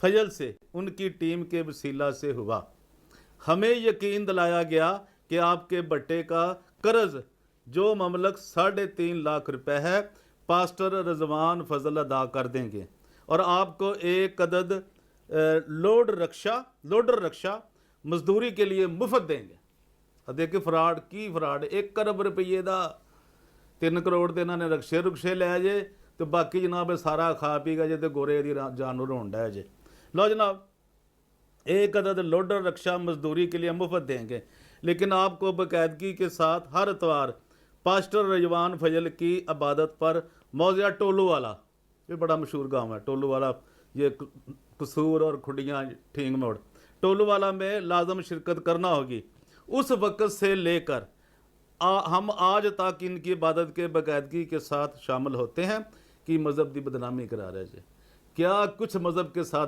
फजल से उनकी टीम के वसीला से हुआ। हमें यकीन दिलाया गया कि आपके बट्टे का कर्ज जो ममलक 3.5 लाख रुपए है पास्टर रजवान फजल अदा कर देंगे और आपको एक अदद लोडर रक्षा मजदूरी के लिए मुफ्त देंगे। देखिए फराड की फराड 1 अरब रुपये का 3 करोड़ के इन्होंने रक्शे रुक्शे लै जे तो बाकी जनाब सारा खा पी गए जे तो गोरे की जानवर होंडा है जे। लो जनाब एक अदद लोडर रक्षा मजदूरी के लिए मुफ्त देंगे, लेकिन आपको बाकायदगी के साथ हर इतवार पास्टर रजवान फजल की इबादत पर मौज़ा टोलू वाला, ये बड़ा मशहूर गांव है टोलू वाला, ये कसूर और खुडियाँ ठींग मोड़ टोलू वाला में लाजम शिरकत करना होगी। उस वक़्त से लेकर हम आज तक इनकी इबादत के बाकायदगी के साथ शामिल होते हैं कि मज़हब की बदनामी करा रहे हैं। क्या कुछ मज़हब के साथ